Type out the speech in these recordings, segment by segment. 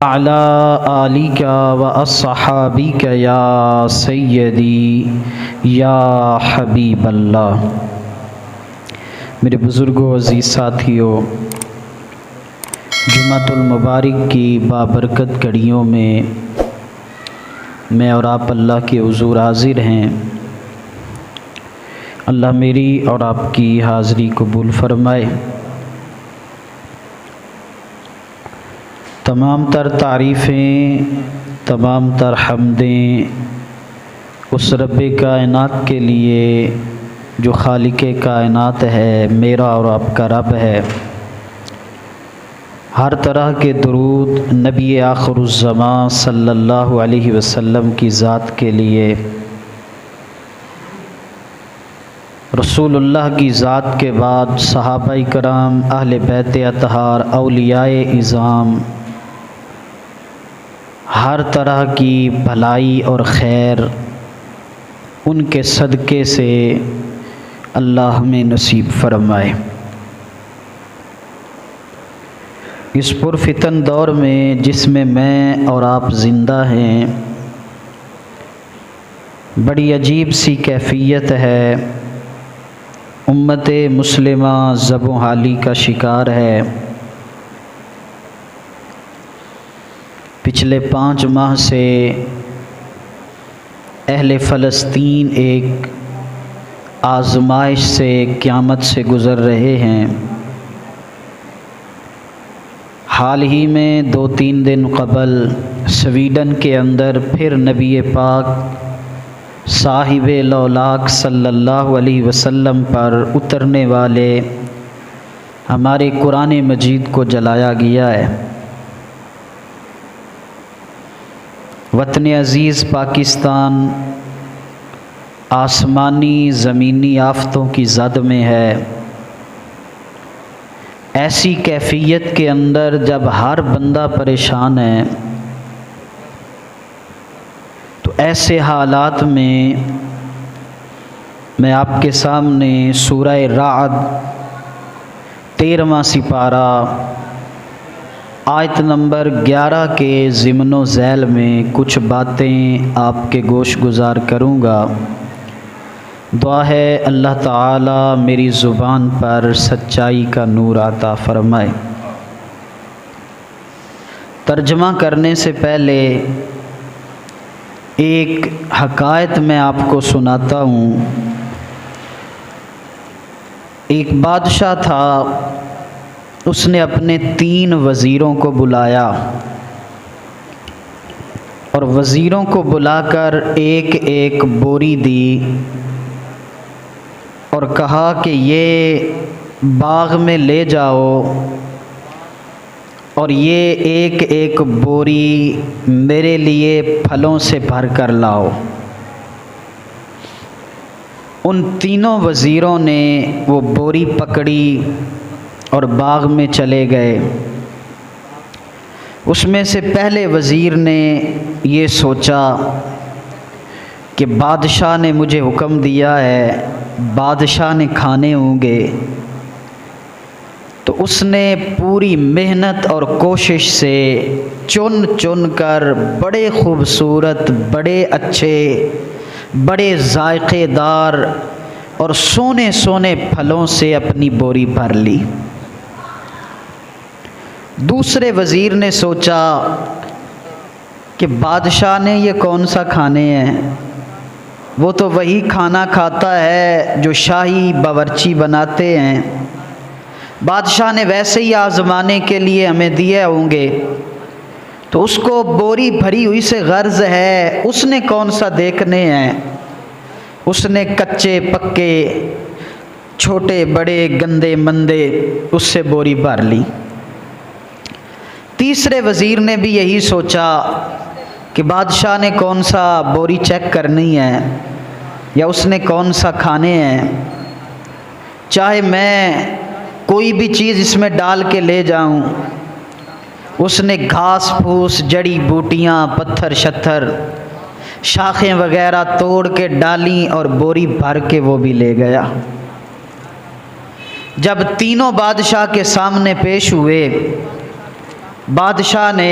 علی آلک و اصحابک یا سیدی یا حبیب اللہ۔ میرے بزرگوں، عزیز ساتھیوں، جمعۃ المبارک کی بابرکت گھڑیوں میں اور آپ اللہ کے حضور حاضر ہیں۔ اللہ میری اور آپ کی حاضری قبول فرمائے۔ تمام تر تعریفیں، تمام تر حمدیں اس رب کائنات کے لیے جو خالق کائنات ہے، میرا اور آپ کا رب ہے۔ ہر طرح کے درود نبی آخر الزمان صلی اللہ علیہ وسلم کی ذات کے لیے، رسول اللہ کی ذات کے بعد صحابہ کرام، اہل بیت اطہار، اولیاء اعظام، ہر طرح کی بھلائی اور خیر ان کے صدقے سے اللہ ہمیں نصیب فرمائے۔ اس پرفتن دور میں جس میں اور آپ زندہ ہیں، بڑی عجیب سی کیفیت ہے۔ امت مسلمہ زب و حالی کا شکار ہے۔ پچھلے 5 ماہ سے اہل فلسطین ایک آزمائش سے، قیامت سے گزر رہے ہیں۔ حال ہی میں 2-3 دن قبل سویڈن کے اندر پھر نبی پاک صاحب لولاک صلی اللہ علیہ وسلم پر اترنے والے ہمارے قرآن مجید کو جلایا گیا ہے۔ وطن عزیز پاکستان آسمانی زمینی آفتوں کی زد میں ہے۔ ایسی کیفیت کے اندر جب ہر بندہ پریشان ہے، تو ایسے حالات میں آپ کے سامنے سورہ رعد 13واں سپارہ آیت نمبر 11 کے ضمن و ذیل میں کچھ باتیں آپ کے گوش گزار کروں گا۔ دعا ہے اللہ تعالی میری زبان پر سچائی کا نور عطا فرمائے۔ ترجمہ کرنے سے پہلے ایک حکایت میں آپ کو سناتا ہوں۔ ایک بادشاہ تھا، اس نے اپنے 3 وزیروں کو بلایا اور وزیروں کو بلا کر ایک ایک بوری دی اور کہا کہ یہ باغ میں لے جاؤ اور یہ ایک ایک بوری میرے لیے پھلوں سے بھر کر لاؤ۔ ان 3 وزیروں نے وہ بوری پکڑی اور باغ میں چلے گئے۔ اس میں سے پہلے وزیر نے یہ سوچا کہ بادشاہ نے مجھے حکم دیا ہے، بادشاہ نے کھانے ہوں گے، تو اس نے پوری محنت اور کوشش سے چن کر بڑے خوبصورت، بڑے اچھے، بڑے ذائقے دار اور سونے سونے پھلوں سے اپنی بوری بھر لی۔ دوسرے وزیر نے سوچا کہ بادشاہ نے یہ کون سا کھانے ہیں، وہ تو وہی کھانا کھاتا ہے جو شاہی باورچی بناتے ہیں، بادشاہ نے ویسے ہی آزمانے کے لیے ہمیں دیے ہوں گے، تو اس کو بوری بھری ہوئی سے غرض ہے، اس نے کون سا دیکھنے ہیں۔ اس نے کچے پکے، چھوٹے بڑے، گندے مندے، اس سے بوری بھر لی۔ تیسرے وزیر نے بھی یہی سوچا کہ بادشاہ نے کون سا بوری چیک کرنی ہے یا اس نے کون سا کھانے ہیں، چاہے میں کوئی بھی چیز اس میں ڈال کے لے جاؤں۔ اس نے گھاس پھوس، جڑی بوٹیاں، پتھر شتھر، شاخیں وغیرہ توڑ کے ڈالیں اور بوری بھر کے وہ بھی لے گیا۔ جب تینوں بادشاہ کے سامنے پیش ہوئے، بادشاہ نے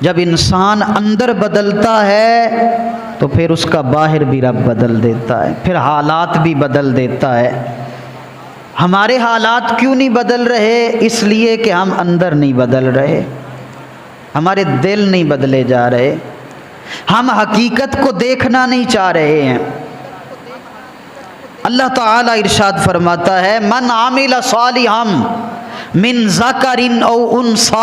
جب انسان اندر بدلتا ہے تو پھر اس کا باہر بھی رب بدل دیتا ہے، پھر حالات بھی بدل دیتا ہے۔ ہمارے حالات کیوں نہیں بدل رہے؟ اس لیے کہ ہم اندر نہیں بدل رہے، ہمارے دل نہیں بدلے جا رہے، ہم حقیقت کو دیکھنا نہیں چاہ رہے ہیں۔ اللہ تعالیٰ ارشاد فرماتا ہے من عامل صالحا من ذکر او انثی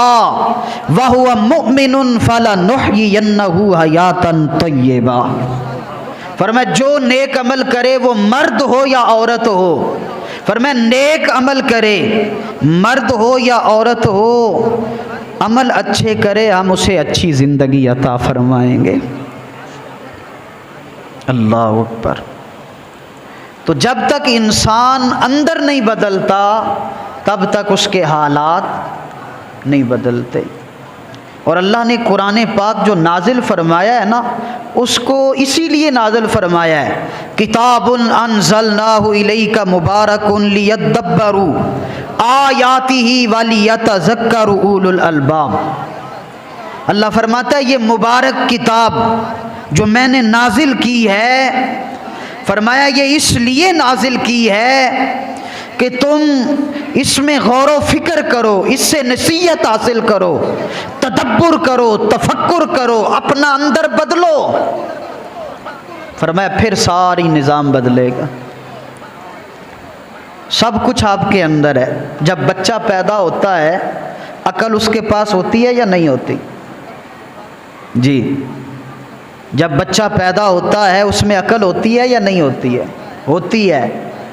وہو مؤمن فلنحیینہ حیاتا طیبہ۔ فرمایا جو نیک عمل کرے وہ مرد ہو یا عورت ہو، فرمایا نیک عمل کرے مرد ہو یا عورت ہو، عمل اچھے کرے ہم اسے اچھی زندگی عطا فرمائیں گے۔ اللہ اکبر۔ تو جب تک انسان اندر نہیں بدلتا تب تک اس کے حالات نہیں بدلتے۔ اور اللہ نے قرآن پاک جو نازل فرمایا ہے نا، اس کو اسی لیے نازل فرمایا ہے، کتاب انزلناہ الیک مبارک لیدبروا آیاتہ ولیتذکر اولو الالباب۔ اللہ فرماتا ہے یہ مبارک کتاب جو میں نے نازل کی ہے، فرمایا یہ اس لیے نازل کی ہے کہ تم اس میں غور و فکر کرو، اس سے نصیحت حاصل کرو، تدبر کرو، تفکر کرو، اپنا اندر بدلو۔ فرمایا پھر ساری نظام بدلے گا، سب کچھ آپ کے اندر ہے۔ جب بچہ پیدا ہوتا ہے عقل اس کے پاس ہوتی ہے یا نہیں ہوتی؟ جی، جب بچہ پیدا ہوتا ہے اس میں عقل ہوتی ہے یا نہیں ہوتی ہے؟ ہوتی ہے،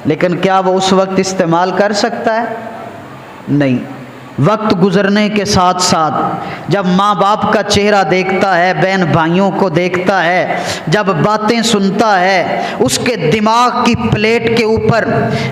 لیکن کیا وہ اس وقت استعمال کر سکتا ہے؟ نہیں۔ وقت گزرنے کے ساتھ ساتھ جب ماں باپ کا چہرہ دیکھتا ہے، بہن بھائیوں کو دیکھتا ہے، جب باتیں سنتا ہے، اس کے دماغ کی پلیٹ کے اوپر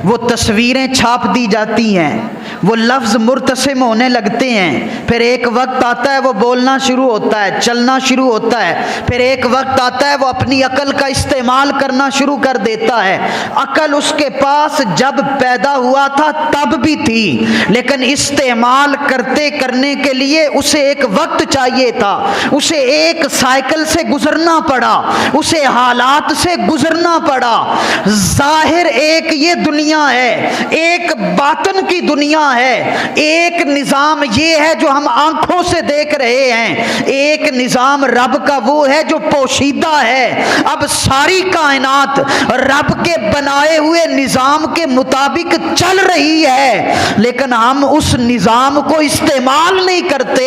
وہ تصویریں چھاپ دی جاتی ہیں، وہ لفظ مرتسم ہونے لگتے ہیں۔ پھر ایک وقت آتا ہے وہ بولنا شروع ہوتا ہے، چلنا شروع ہوتا ہے۔ پھر ایک وقت آتا ہے وہ اپنی عقل کا استعمال کرنا شروع کر دیتا ہے۔ عقل اس کے پاس جب پیدا ہوا تھا تب بھی تھی، لیکن استعمال کرنے کے لیے اسے ایک وقت چاہیے تھا، اسے ایک سائیکل سے گزرنا پڑا، اسے حالات سے گزرنا پڑا۔ ظاہر ایک یہ دنیا ہے، ایک باطن کی دنیا ہے، ایک نظام یہ ہے جو ہم آنکھوں سے دیکھ رہے ہیں، ایک نظام رب کا وہ ہے جو پوشیدہ ہے۔ اب ساری کائنات رب کے بنائے ہوئے نظام کے مطابق چل رہی ہے، لیکن ہم اس نظام کو استعمال نہیں کرتے،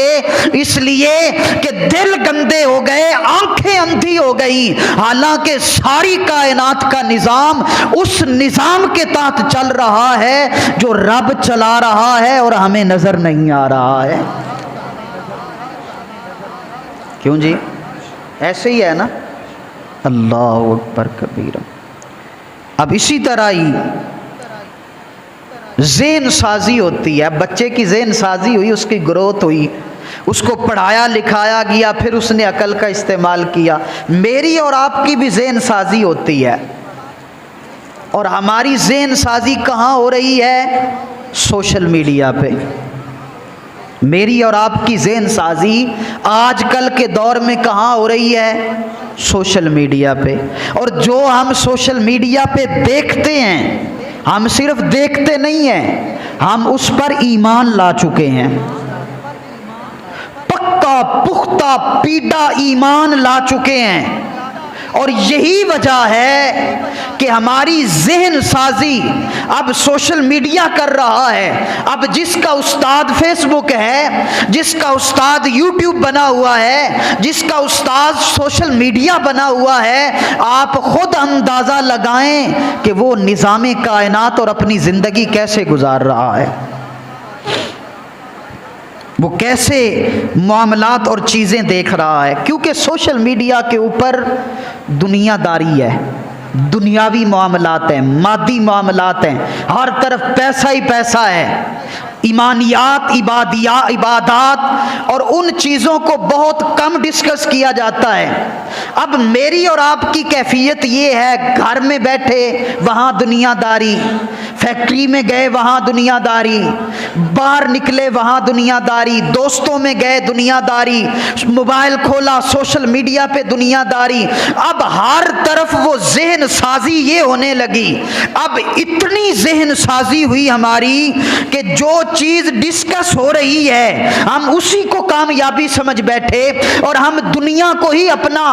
اس لیے کہ دل گندے ہو گئے، آنکھیں اندھی ہو گئی، حالانکہ ساری کائنات کا نظام اس نظام کے تحت چل رہا ہے جو رب چلا رہا ہے اور ہمیں نظر نہیں آ رہا ہے۔ کیوں جی؟ ایسے ہی ہے نا؟ اللہ اکبر کبیرہ۔ اب اسی طرح ہی ذہن سازی ہوتی ہے۔ بچے کی ذہن سازی ہوئی، اس کی گروتھ ہوئی، اس کو پڑھایا لکھایا گیا، پھر اس نے عقل کا استعمال کیا۔ میری اور آپ کی بھی ذہن سازی ہوتی ہے، اور ہماری ذہن سازی کہاں ہو رہی ہے؟ سوشل میڈیا پہ۔ میری اور آپ کی ذہن سازی آج کل کے دور میں کہاں ہو رہی ہے؟ سوشل میڈیا پہ۔ اور جو ہم سوشل میڈیا پہ دیکھتے ہیں، ہم صرف دیکھتے نہیں ہیں، ہم اس پر ایمان لا چکے ہیں، پکا پختہ پیڈا ایمان لا چکے ہیں۔ اور یہی وجہ ہے کہ ہماری ذہن سازی اب سوشل میڈیا کر رہا ہے۔ اب جس کا استاد فیس بک ہے، جس کا استاد یوٹیوب بنا ہوا ہے، جس کا استاد سوشل میڈیا بنا ہوا ہے، آپ خود اندازہ لگائیں کہ وہ نظام کائنات اور اپنی زندگی کیسے گزار رہا ہے، وہ کیسے معاملات اور چیزیں دیکھ رہا ہے۔ کیونکہ سوشل میڈیا کے اوپر دنیا داری ہے، دنیاوی معاملات ہیں، مادی معاملات ہیں، ہر طرف پیسہ ہی پیسہ ہے۔ ایمانیات، عبادات اور ان چیزوں کو بہت کم ڈسکس کیا جاتا ہے۔ اب میری اور آپ کی کیفیت یہ ہے، گھر میں بیٹھے وہاں دنیا داری، فیکٹری میں گئے وہاں دنیا داری، باہر نکلے وہاں دنیا داری، دوستوں میں گئے دنیا داری، موبائل کھولا سوشل میڈیا پہ دنیا داری۔ اب ہر طرف وہ ذہن سازی یہ ہونے لگی، اب اتنی ذہن سازی ہوئی ہماری کہ جو چیز ڈسکس ہو رہی ہے ہم اسی کو کامیابی سمجھ بیٹھے، اور ہم دنیا کو ہی اپنا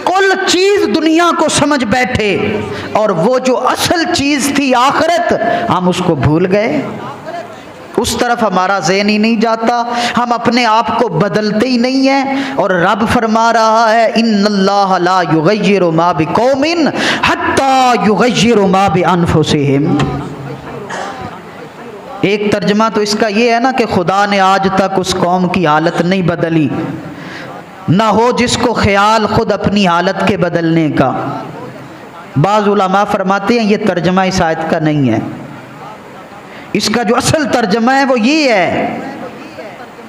کل چیز دنیا کو سمجھ بیٹھے، اور وہ جو اصل چیز تھی آخرت ہم اس کو بھول گئے۔ اس طرف ہمارا ذہن ہی نہیں جاتا، ہم اپنے آپ کو بدلتے ہی نہیں ہیں۔ اور رب فرما رہا ہے ان اللہ لا یغیر ما بقوم حتی یغیروا ما بانفسہم۔ ایک ترجمہ تو اس کا یہ ہے نا کہ خدا نے آج تک اس قوم کی حالت نہیں بدلی، نہ ہو جس کو خیال خود اپنی حالت کے بدلنے کا۔ بعض علماء فرماتے ہیں یہ ترجمہ اس آیت کا نہیں ہے، اس کا جو اصل ترجمہ ہے وہ یہ ہے،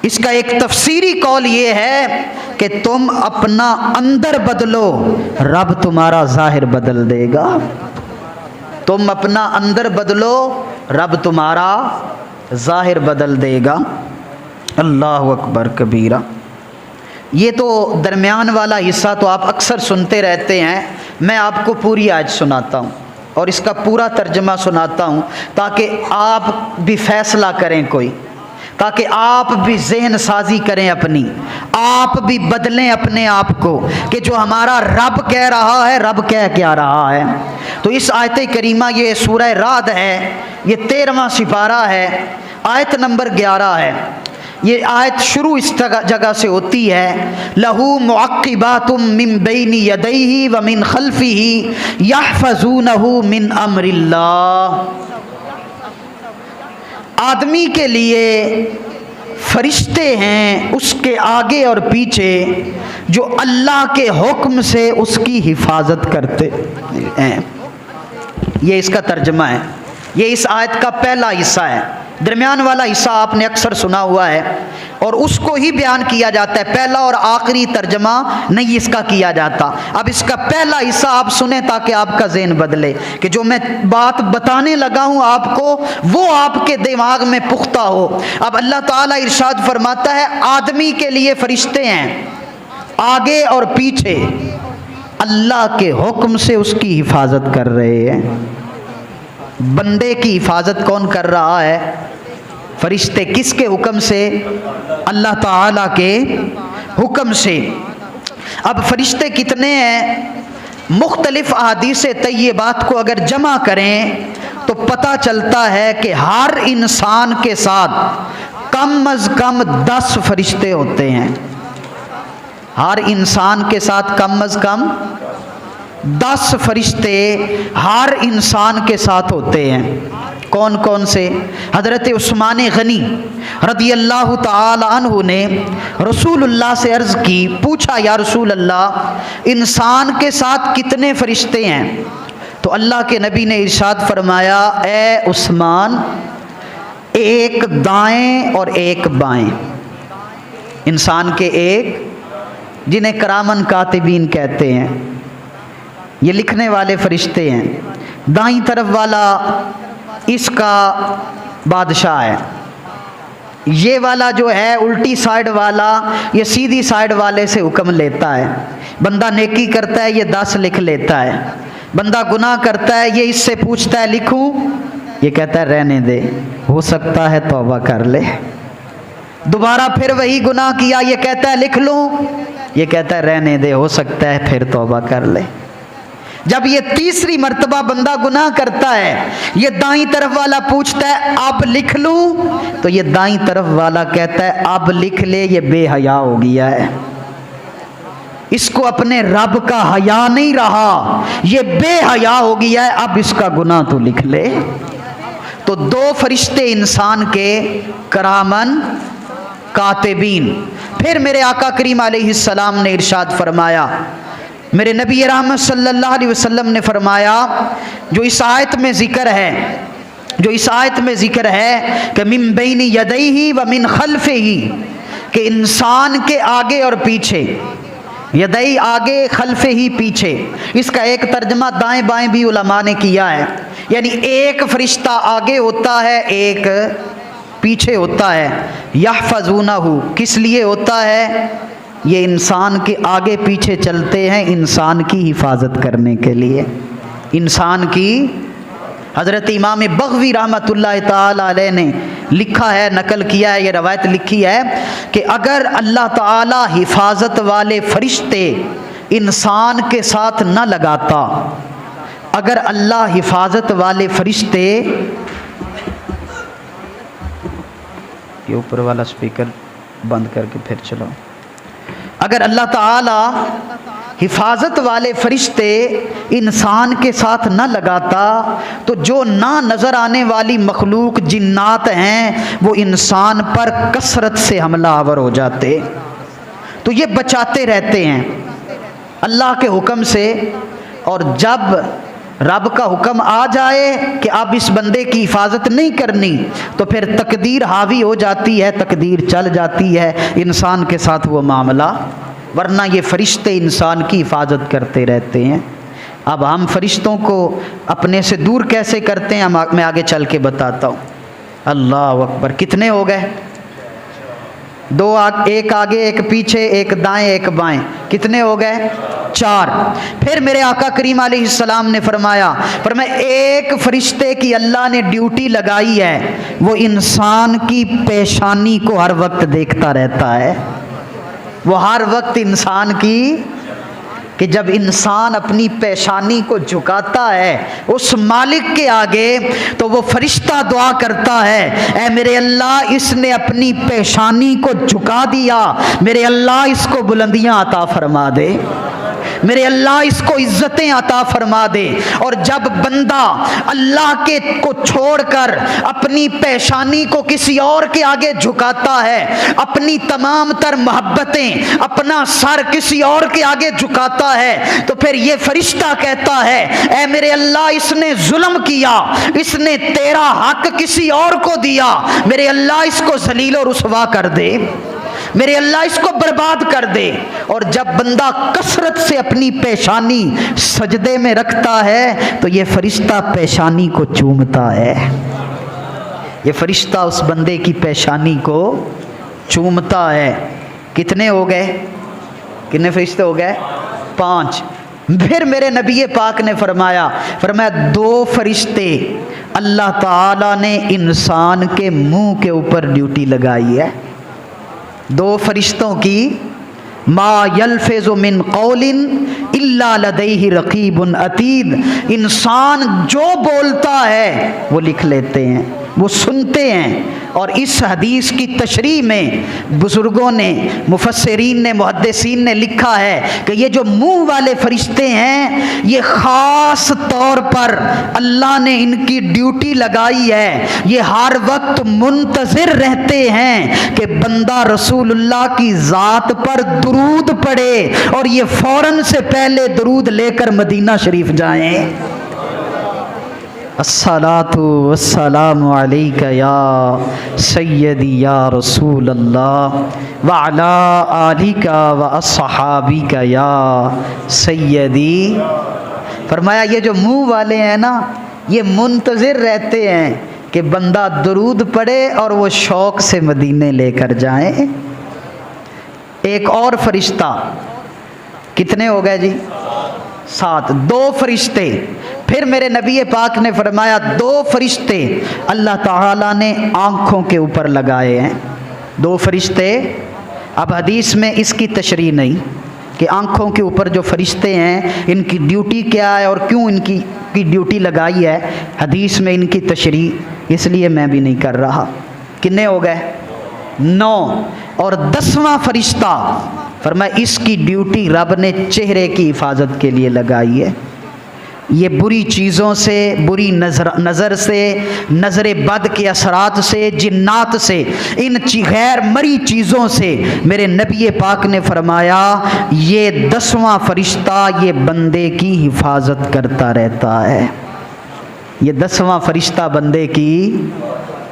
اس کا ایک تفسیری قول یہ ہے کہ تم اپنا اندر بدلو رب تمہارا ظاہر بدل دے گا۔ تم اپنا اندر بدلو رب تمہارا ظاہر بدل دے گا۔ اللہ اکبر کبیرہ۔ یہ تو درمیان والا حصہ تو آپ اکثر سنتے رہتے ہیں، میں آپ کو پوری آیت سناتا ہوں اور اس کا پورا ترجمہ سناتا ہوں تاکہ آپ بھی فیصلہ کریں کوئی، تاکہ آپ بھی ذہن سازی کریں اپنی، آپ بھی بدلیں اپنے آپ کو کہ جو ہمارا رب کہہ رہا ہے رب کہہ کیا رہا ہے۔ تو اس آیت کریمہ، یہ سورہ رعد ہے، یہ 13واں سپارہ ہے، آیت نمبر 11 ہے۔ یہ آیت شروع اس جگہ سے ہوتی ہے، لَهُ مُعَقِّبَاتٌ مِّن بَيْنِ يَدَيْهِ وَمِن خَلْفِهِ يَحْفَظُونَهُ مِنْ أَمْرِ اللَّهِ۔ آدمی کے لیے فرشتے ہیں اس کے آگے اور پیچھے جو اللہ کے حکم سے اس کی حفاظت کرتے ہیں۔ یہ اس کا ترجمہ ہے، یہ اس آیت کا پہلا حصہ ہے۔ درمیان والا حصہ آپ نے اکثر سنا ہوا ہے اور اس کو ہی بیان کیا جاتا ہے، پہلا اور آخری ترجمہ نہیں اس کا کیا جاتا۔ اب اس کا پہلا حصہ آپ سنیں تاکہ آپ کا ذہن بدلے کہ جو میں بات بتانے لگا ہوں آپ کو وہ آپ کے دماغ میں پختہ ہو۔ اب اللہ تعالیٰ ارشاد فرماتا ہے آدمی کے لیے فرشتے ہیں آگے اور پیچھے، اللہ کے حکم سے اس کی حفاظت کر رہے ہیں۔ بندے کی حفاظت کون کر رہا ہے؟ فرشتے۔ کس کے حکم سے؟ اللہ تعالیٰ کے حکم سے۔ اب فرشتے کتنے ہیں؟ مختلف احادیث طیبات کو اگر جمع کریں تو پتہ چلتا ہے کہ ہر انسان کے ساتھ کم از کم 10 فرشتے ہوتے ہیں۔ ہر انسان کے ساتھ کم از کم 10 فرشتے ہر انسان کے ساتھ ہوتے ہیں۔ کون کون سے؟ حضرت عثمان غنی رضی اللہ تعالی عنہ نے رسول اللہ سے عرض کی، پوچھا یا رسول اللہ انسان کے ساتھ کتنے فرشتے ہیں؟ تو اللہ کے نبی نے ارشاد فرمایا اے عثمان، ایک دائیں اور ایک بائیں۔ انسان کے ایک، جنہیں کرامن کاتبین کہتے ہیں، یہ لکھنے والے فرشتے ہیں۔ دائیں طرف والا اس کا بادشاہ ہے، یہ والا جو ہے الٹی سائیڈ والا یہ سیدھی سائیڈ والے سے حکم لیتا ہے۔ بندہ نیکی کرتا ہے یہ 10 لکھ لیتا ہے، بندہ گناہ کرتا ہے یہ اس سے پوچھتا ہے لکھوں، یہ کہتا ہے رہنے دے، ہو سکتا ہے توبہ کر لے۔ دوبارہ پھر وہی گناہ کیا، یہ کہتا ہے لکھ لوں، یہ کہتا ہے رہنے دے، ہو سکتا ہے پھر توبہ کر لے۔ جب یہ تیسری مرتبہ بندہ گناہ کرتا ہے، یہ دائیں طرف والا پوچھتا ہے اب لکھ لوں، تو یہ دائیں طرف والا کہتا ہے اب لکھ لے، یہ بے حیا ہو گیا ہے، اس کو اپنے رب کا حیا نہیں رہا، یہ بے حیا ہو گیا ہے، اب اس کا گناہ تو لکھ لے۔ تو 2 فرشتے انسان کے کرامن کاتبین۔ پھر میرے آقا کریم علیہ السلام نے ارشاد فرمایا، میرے نبی رحمت صلی اللہ علیہ وسلم نے فرمایا جو اس آیت میں ذکر ہے، جو اس آیت میں ذکر ہے کہ من بین یدیہ و من خلفہ، کہ انسان کے آگے اور پیچھے یدئی آگے خلف ہی پیچھے، اس کا ایک ترجمہ دائیں بائیں بھی علماء نے کیا ہے، یعنی ایک فرشتہ آگے ہوتا ہے ایک پیچھے ہوتا ہے۔ یحفظونہ، کس لیے ہوتا ہے؟ یہ انسان کے آگے پیچھے چلتے ہیں انسان کی حفاظت کرنے کے لیے، انسان کی۔ حضرت امام بغوی رحمۃ اللہ تعالی علیہ نے لکھا ہے، نقل کیا ہے، یہ روایت لکھی ہے کہ اگر اللہ تعالی حفاظت والے فرشتے انسان کے ساتھ نہ لگاتا، اگر اللہ حفاظت والے فرشتے، یہ اوپر والا سپیکر بند کر کے پھر چلو، اگر اللہ تعالی حفاظت والے فرشتے انسان کے ساتھ نہ لگاتا تو جو نہ نظر آنے والی مخلوق جنات ہیں وہ انسان پر کثرت سے حملہ آور ہو جاتے، تو یہ بچاتے رہتے ہیں اللہ کے حکم سے۔ اور جب رب کا حکم آ جائے کہ اب اس بندے کی حفاظت نہیں کرنی تو پھر تقدیر حاوی ہو جاتی ہے، تقدیر چل جاتی ہے انسان کے ساتھ وہ معاملہ، ورنہ یہ فرشتے انسان کی حفاظت کرتے رہتے ہیں۔ اب ہم فرشتوں کو اپنے سے دور کیسے کرتے ہیں میں آگے چل کے بتاتا ہوں۔ اللہ اکبر، کتنے ہو گئے؟ دو، ایک آگے ایک پیچھے، ایک دائیں ایک بائیں، کتنے ہو گئے؟ 4۔ پھر میرے آقا کریم علیہ السلام نے فرمایا ایک فرشتے کی اللہ نے ڈیوٹی لگائی ہے، وہ انسان کی پیشانی کو ہر وقت دیکھتا رہتا ہے، وہ ہر وقت انسان کی، کہ جب انسان اپنی پیشانی کو جھکاتا ہے اس مالک کے آگے تو وہ فرشتہ دعا کرتا ہے، اے میرے اللہ اس نے اپنی پیشانی کو جھکا دیا، میرے اللہ اس کو بلندیاں عطا فرما دے، میرے اللہ اس کو عزتیں عطا فرما دے۔ اور جب بندہ اللہ کے کو چھوڑ کر اپنی پیشانی کو کسی اور کے آگے جھکاتا ہے، اپنی تمام تر محبتیں، اپنا سر کسی اور کے آگے جھکاتا ہے، تو پھر یہ فرشتہ کہتا ہے اے میرے اللہ اس نے ظلم کیا، اس نے تیرا حق کسی اور کو دیا، میرے اللہ اس کو ذلیل و رسوا کر دے، میرے اللہ اس کو برباد کر دے۔ اور جب بندہ کثرت سے اپنی پیشانی سجدے میں رکھتا ہے تو یہ فرشتہ پیشانی کو چومتا ہے، یہ فرشتہ اس بندے کی پیشانی کو چومتا ہے۔ کتنے ہو گئے؟ کتنے فرشتے ہو گئے؟ 5۔ پھر میرے نبی پاک نے فرمایا 2 فرشتے اللہ تعالی نے انسان کے منہ کے اوپر ڈیوٹی لگائی ہے، 2 فرشتوں کی، ما یلفظ من قول الا لدیہ رقیب عتید، انسان جو بولتا ہے وہ لکھ لیتے ہیں، وہ سنتے ہیں۔ اور اس حدیث کی تشریح میں بزرگوں نے، مفسرین نے، محدثین نے لکھا ہے کہ یہ جو منہ والے فرشتے ہیں یہ خاص طور پر اللہ نے ان کی ڈیوٹی لگائی ہے، یہ ہر وقت منتظر رہتے ہیں کہ بندہ رسول اللہ کی ذات پر درود پڑھے اور یہ فوراً سے پہلے درود لے کر مدینہ شریف جائیں۔ الصلاۃ والسلام علیک یا سیدی یا رسول اللہ وعلی آلک واصحابک یا سیدی۔ فرمایا یہ جو منہ والے ہیں نا یہ منتظر رہتے ہیں کہ بندہ درود پڑھے اور وہ شوق سے مدینے لے کر جائیں۔ ایک اور فرشتہ، کتنے ہو گئے جی؟ 7۔ 2 فرشتے، پھر میرے نبی پاک نے فرمایا 2 فرشتے اللہ تعالیٰ نے آنکھوں کے اوپر لگائے ہیں، 2 فرشتے۔ اب حدیث میں اس کی تشریح نہیں کہ آنکھوں کے اوپر جو فرشتے ہیں ان کی ڈیوٹی کیا ہے اور کیوں ان کی ڈیوٹی لگائی ہے، حدیث میں ان کی تشریح اس لیے میں بھی نہیں کر رہا۔ کتنے ہو گئے؟ 9۔ اور 10واں فرشتہ فرمایا اس کی ڈیوٹی رب نے چہرے کی حفاظت کے لیے لگائی ہے، یہ بری چیزوں سے، بری نظر سے، نظر بد کے اثرات سے، جنات سے، ان غیر مری چیزوں سے میرے نبی پاک نے فرمایا یہ 10واں فرشتہ یہ بندے کی حفاظت کرتا رہتا ہے، یہ 10واں فرشتہ بندے کی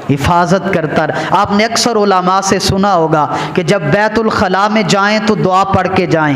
حفاظت کرتا رہا۔ آپ نے اکثر علماء سے سنا ہوگا کہ جب بیت الخلاء میں جائیں تو دعا پڑھ کے جائیں،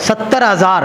70,000,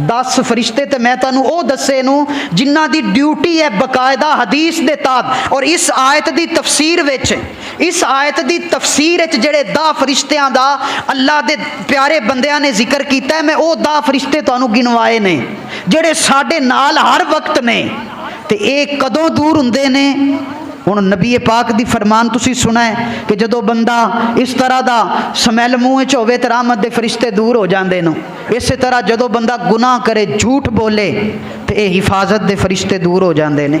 10 ਫਰਿਸ਼ਤੇ ਤੇ ਮੈਂ ਤੁਹਾਨੂੰ ਉਹ ਦੱਸੇ ਨੂੰ ਜਿਨ੍ਹਾਂ ਦੀ ਡਿਊਟੀ ਹੈ ਬਕਾਇਦਾ ਹਦੀਸ ਦੇ ਤਹਿਤ। ਔਰ ਇਸ ਆਇਤ ਦੀ ਤਫਸੀਰ ਵਿੱਚ ਜਿਹੜੇ 10 ਫਰਿਸ਼ਤਿਆਂ ਦਾ ਅੱਲਾ ਦੇ ਪਿਆਰੇ ਬੰਦਿਆਂ ਨੇ ਜ਼ਿਕਰ ਕੀਤਾ ਹੈ, ਮੈਂ ਉਹ 10 ਫਰਿਸ਼ਤੇ ਤੁਹਾਨੂੰ ਗਿਣਵਾਏ ਨੇ ਜਿਹੜੇ ਸਾਡੇ ਨਾਲ ਹਰ ਵਕਤ ਨੇ। ਤੇ ਇਹ ਕਦੋਂ ਦੂਰ ਹੁੰਦੇ ਨੇ? ਹੁਣ ਨਬੀ ਪਾਕ ਦੀ ਫਰਮਾਨ ਤੁਸੀਂ ਸੁਣਾ ਹੈ ਕਿ ਜਦੋਂ ਬੰਦਾ ਇਸ ਤਰ੍ਹਾਂ ਦਾ ਸਮੈਲ ਮੂੰਹ 'ਚ ਹੋਵੇ ਤਾਂ ਰਹਿਮਤ ਦੇ ਫਰਿਸ਼ਤੇ ਦੂਰ ਹੋ ਜਾਂਦੇ ਨੇ। ਇਸੇ ਤਰ੍ਹਾਂ ਜਦੋਂ ਬੰਦਾ ਗੁਨਾਹ ਕਰੇ, ਝੂਠ ਬੋਲੇ, ਤੇ ਇਹ ਹਿਫਾਜ਼ਤ ਦੇ ਫਰਿਸ਼ਤੇ ਦੂਰ ਹੋ ਜਾਂਦੇ ਨੇ।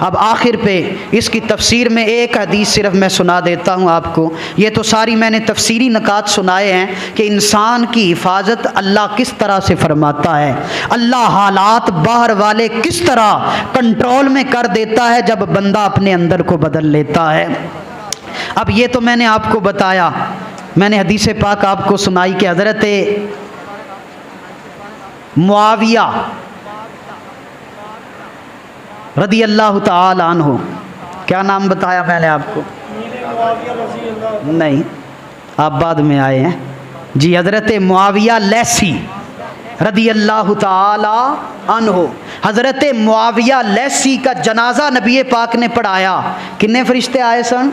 اب آخر پہ اس کی تفسیر میں ایک حدیث صرف میں سنا دیتا ہوں آپ کو۔ یہ تو ساری میں نے تفسیری نکات سنائے ہیں کہ انسان کی حفاظت اللہ کس طرح سے فرماتا ہے، اللہ حالات باہر والے کس طرح کنٹرول میں کر دیتا ہے جب بندہ اپنے اندر کو بدل لیتا ہے۔ اب یہ تو میں نے آپ کو بتایا، میں نے حدیث پاک آپ کو سنائی کہ حضرت معاویہ رضی اللہ تعالی عنہ، کیا نام بتایا میں نے آپ کو؟ نہیں، آپ بعد میں آئے ہیں جی۔ حضرت معاویہ لیسی رضی اللہ تعالی عنہ، حضرت معاویہ لیسی کا جنازہ نبی پاک نے پڑھایا۔ کتنے فرشتے آئے سن؟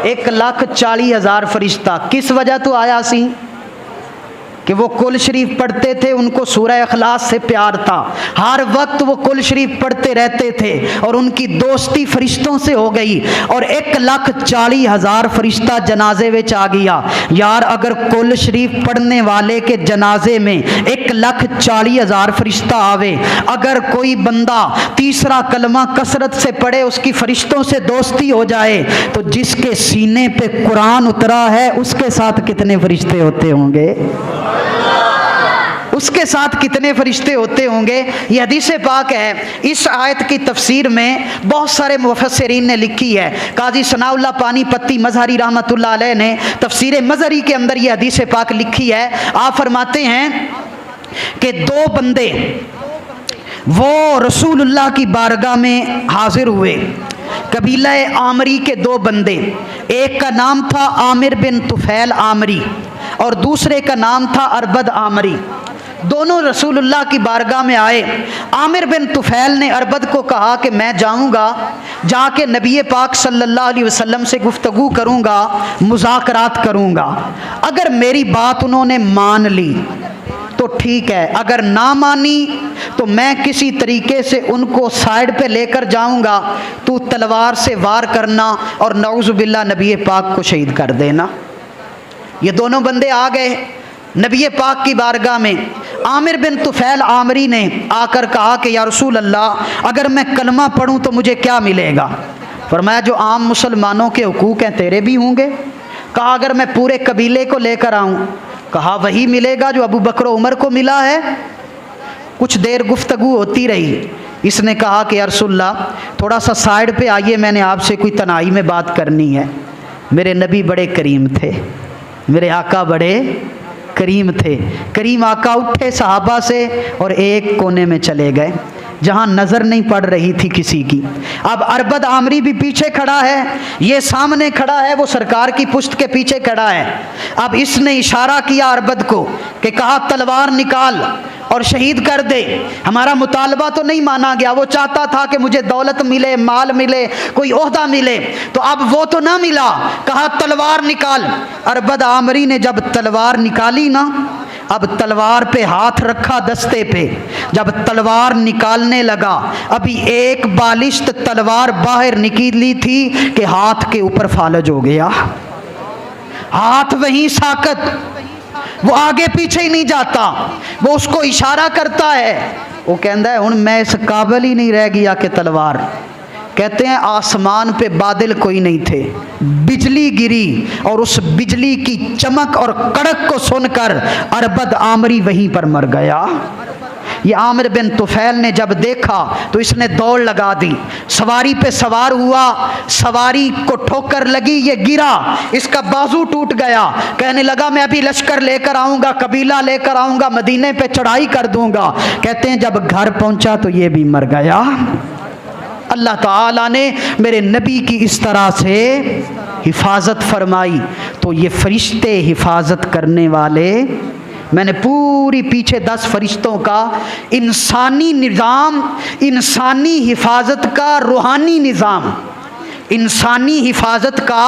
1,40,000 فرشتہ۔ کس وجہ تو آیا سی؟ کہ وہ کل شریف پڑھتے تھے، ان کو سورہ اخلاص سے پیار تھا، ہر وقت وہ کل شریف پڑھتے رہتے تھے اور ان کی دوستی فرشتوں سے ہو گئی، اور 1,40,000 فرشتہ جنازے وچ آ گیا۔ یار اگر کل شریف پڑھنے والے کے جنازے میں 1,40,000 فرشتہ آوے، اگر کوئی بندہ تیسرا کلمہ کثرت سے پڑھے، اس کی فرشتوں سے دوستی ہو جائے، تو جس کے سینے پہ قرآن اترا ہے اس کے ساتھ کتنے فرشتے ہوتے ہوں گے؟ اس کے ساتھ کتنے فرشتے ہوتے ہوں گے؟ یہ حدیث پاک ہے۔ اس آیت کی تفسیر میں بہت سارے مفسرین نے لکھی ہے۔ قاضی ثناء اللہ پانی پتی مظہری رحمۃ اللہ علیہ نے تفسیر مظہری کے اندر یہ حدیث پاک لکھی ہے۔ آپ فرماتے ہیں کہ 2 بندے وہ رسول اللہ کی بارگاہ میں حاضر ہوئے، قبیلہ عامری کے 2 بندے، ایک کا نام تھا عامر بن طفیل عامری اور دوسرے کا نام تھا اربد عامری۔ دونوں رسول اللہ کی بارگاہ میں آئے۔ عامر بن طفیل نے اربد کو کہا کہ میں جاؤں گا، جا کے نبی پاک صلی اللہ علیہ وسلم سے گفتگو کروں گا، مذاکرات کروں گا، اگر میری بات انہوں نے مان لی تو ٹھیک ہے، اگر نہ مانی تو میں کسی طریقے سے ان کو سائیڈ پہ لے کر جاؤں گا، تو تلوار سے وار کرنا اور نعوذ باللہ نبی پاک کو شہید کر دینا۔ یہ دونوں بندے آ گئے نبی پاک کی بارگاہ میں۔ عامر بن طفیل عامری نے آ کر کہا کہ یا رسول اللہ، اگر میں کلمہ پڑھوں تو مجھے کیا ملے گا؟ فرمایا جو عام مسلمانوں کے حقوق ہیں تیرے بھی ہوں گے۔ کہا اگر میں پورے قبیلے کو لے کر آؤں؟ کہا وہی ملے گا جو ابو بکر و عمر کو ملا ہے۔ کچھ دیر گفتگو ہوتی رہی۔ اس نے کہا کہ یا رسول اللہ تھوڑا سا سائیڈ پہ آئیے، میں نے آپ سے کوئی تنہائی میں بات کرنی ہے۔ میرے نبی بڑے کریم تھے، میرے آقا بڑے کریم تھے۔ کریم آقا اٹھے صحابہ سے اور ایک کونے میں چلے گئے جہاں نظر نہیں پڑ رہی تھی کسی کی۔ اب اربد عامری بھی پیچھے کھڑا ہے، یہ سامنے کھڑا ہے، وہ سرکار کی پشت کے پیچھے کھڑا ہے۔ اب اس نے اشارہ کیا اربد کو کہ کہا تلوار نکال اور شہید کر دے۔ ہمارا مطالبہ تو نہیں مانا گیا، وہ چاہتا تھا کہ مجھے دولت ملے، مال ملے، کوئی عہدہ ملے، تو اب وہ تو نہ ملا، کہا تلوار نکال۔ اربد عامری نے جب تلوار نکالی نا، اب تلوار پہ ہاتھ رکھا دستے پہ، جب تلوار نکالنے لگا، ابھی ایک بالشت تلوار باہر نکلی تھی کہ ہاتھ کے اوپر فالج ہو گیا، ہاتھ وہیں ساکت، وہ آگے پیچھے ہی نہیں جاتا، وہ اس کو اشارہ کرتا ہے، وہ کہتا ہے ہن میں اس قابل ہی نہیں رہ گیا کہ تلوار۔ کہتے ہیں آسمان پہ بادل کوئی نہیں تھے، بجلی گری اور اس بجلی کی چمک اور کڑک کو سن کر اربد عامری وہیں پر مر گیا۔ یہ عامر بن طفیل نے جب دیکھا تو اس نے دوڑ لگا دی، سواری پہ سوار ہوا، سواری کو ٹھوکر لگی، یہ گرا، اس کا بازو ٹوٹ گیا، کہنے لگا میں ابھی لشکر لے کر آؤں گا، قبیلہ لے کر آؤں گا، مدینے پہ چڑھائی کر دوں گا۔ کہتے ہیں جب گھر پہنچا تو یہ بھی مر گیا۔ اللہ تعالیٰ نے میرے نبی کی اس طرح سے حفاظت فرمائی، تو یہ فرشتے حفاظت کرنے والے، میں نے پوری پیچھے 10 فرشتوں کا انسانی نظام، انسانی حفاظت کا روحانی نظام، انسانی حفاظت کا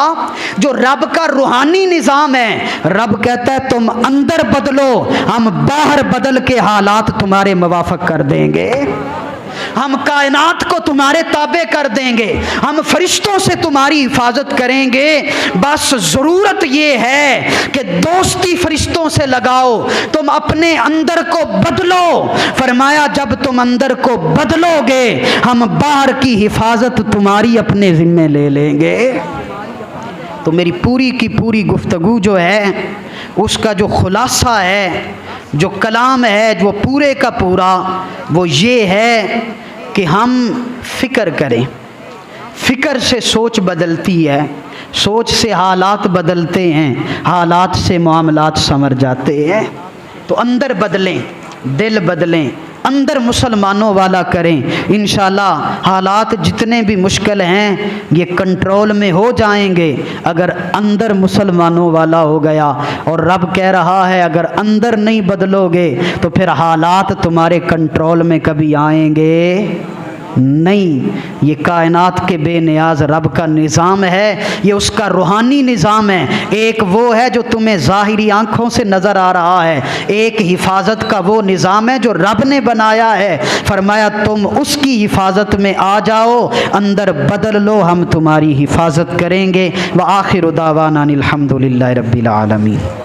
جو رب کا روحانی نظام ہے، رب کہتا ہے تم اندر بدلو، ہم باہر بدل کے حالات تمہارے موافق کر دیں گے۔ ہم کائنات کو تمہارے تابع کر دیں گے، ہم فرشتوں سے تمہاری حفاظت کریں گے، بس ضرورت یہ ہے کہ دوستی فرشتوں سے لگاؤ، تم اپنے اندر کو بدلو۔ فرمایا جب تم اندر کو بدلو گے ہم باہر کی حفاظت تمہاری اپنے ذمے لے لیں گے۔ تو میری پوری کی پوری گفتگو جو ہے اس کا جو خلاصہ ہے، جو کلام ہے، وہ پورے کا پورا وہ یہ ہے کہ ہم فکر کریں۔ فکر سے سوچ بدلتی ہے، سوچ سے حالات بدلتے ہیں، حالات سے معاملات سنور جاتے ہیں۔ تو اندر بدلیں، دل بدلیں، اندر مسلمانوں والا کریں، انشاءاللہ حالات جتنے بھی مشکل ہیں یہ کنٹرول میں ہو جائیں گے اگر اندر مسلمانوں والا ہو گیا۔ اور رب کہہ رہا ہے اگر اندر نہیں بدلو گے تو پھر حالات تمہارے کنٹرول میں کبھی آئیں گے نہیں۔ یہ کائنات کے بے نیاز رب کا نظام ہے، یہ اس کا روحانی نظام ہے۔ ایک وہ ہے جو تمہیں ظاہری آنکھوں سے نظر آ رہا ہے، ایک حفاظت کا وہ نظام ہے جو رب نے بنایا ہے۔ فرمایا تم اس کی حفاظت میں آ جاؤ، اندر بدل لو، ہم تمہاری حفاظت کریں گے۔ وآخر دعوانا الحمد للہ رب العالمین۔